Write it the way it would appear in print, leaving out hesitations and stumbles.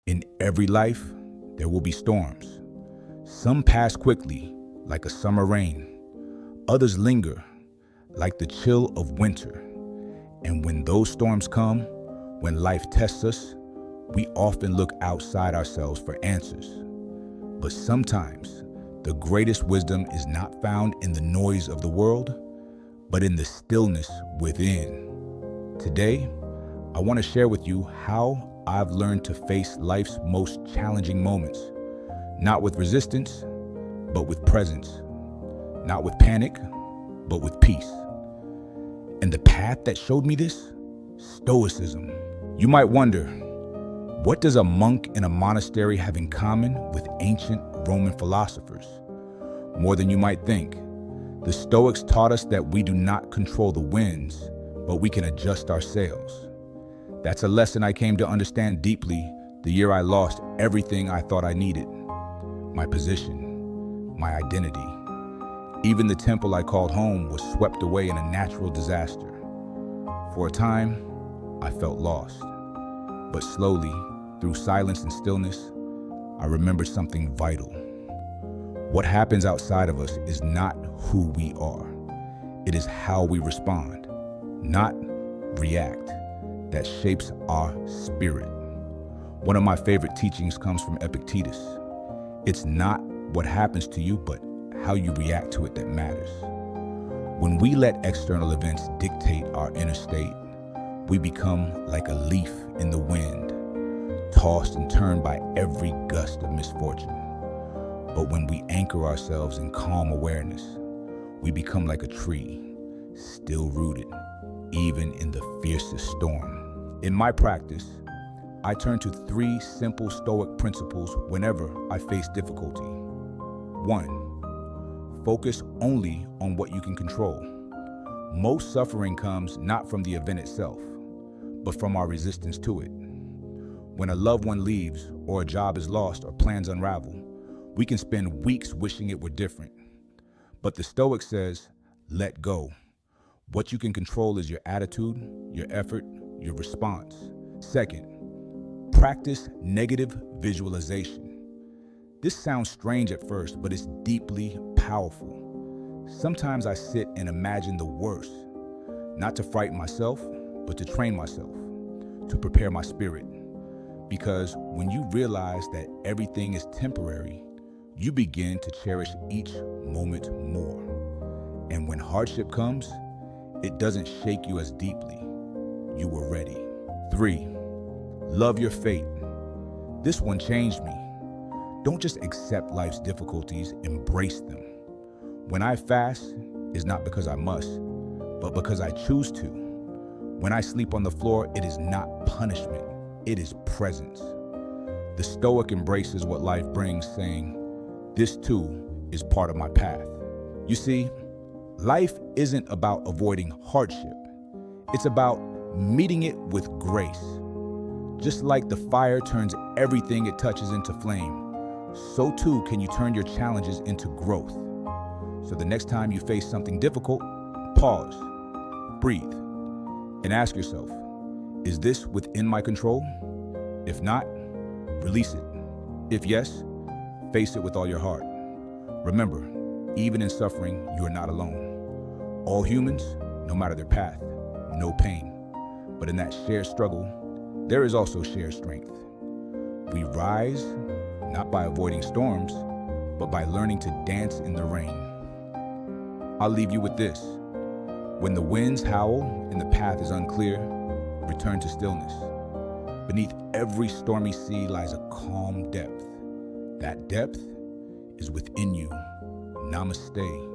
In every life, there will be storms. Some pass quickly, like a summer rain. Others linger, like the chill of winter. And when those storms come, when life tests us, we often look outside ourselves for answers. But sometimes, the greatest wisdom is not found in the noise of the world, but in the stillness within. Today, I want to share with you how I've learned to face life's most challenging moments, not with resistance, but with presence, not with panic, but with peace. And the path that showed me this? Stoicism. You might wonder, what does a monk in a monastery have in common with ancient Roman philosophers? More than you might think. The Stoics taught us that we do not control the winds, but we can adjust our sails. That's a lesson I came to understand deeply the year I lost everything I thought I needed. My position, my identity. Even the temple I called home was swept away in a natural disaster. For a time, I felt lost. But slowly, through silence and stillness, I remembered something vital. What happens outside of us is not who we are. It is how we respond, not react, that shapes our spirit. One of my favorite teachings comes from Epictetus. It's not what happens to you, but how you react to it that matters. When we let external events dictate our inner state, we become like a leaf in the wind, tossed and turned by every gust of misfortune. But when we anchor ourselves in calm awareness, we become like a tree, still rooted, even in the fiercest storm. In my practice, I turn to 3 simple Stoic principles whenever I face difficulty. 1. Focus only on what you can control. Most suffering comes not from the event itself, but from our resistance to it. When a loved one leaves, or a job is lost, or plans unravel, we can spend weeks wishing it were different. But the Stoic says, let go. What you can control is your attitude, your effort, your response. 2, practice negative visualization. This sounds strange at first, but it's deeply powerful. Sometimes I sit and imagine the worst, not to frighten myself, but to train myself, to prepare my spirit. Because when you realize that everything is temporary, you begin to cherish each moment more. And when hardship comes, it doesn't shake you as deeply. You were ready. 3, love your fate. This one changed me. Don't just accept life's difficulties, embrace them. When I fast, it's not because I must, but because I choose to. When I sleep on the floor, it is not punishment, it is presence. The Stoic embraces what life brings, saying, this too is part of my path. You see, life isn't about avoiding hardship. It's about meeting it with grace. Just like the fire turns everything it touches into flame, so too can you turn your challenges into growth. So the next time you face something difficult, pause, breathe, and ask yourself, is this within my control? If not, release it. If yes, face it with all your heart. Remember, even in suffering, you are not alone. All humans, no matter their path, know pain. But in that shared struggle, there is also shared strength. We rise, not by avoiding storms, but by learning to dance in the rain. I'll leave you with this. When the winds howl and the path is unclear, return to stillness. Beneath every stormy sea lies a calm depth. That depth is within you. Namaste.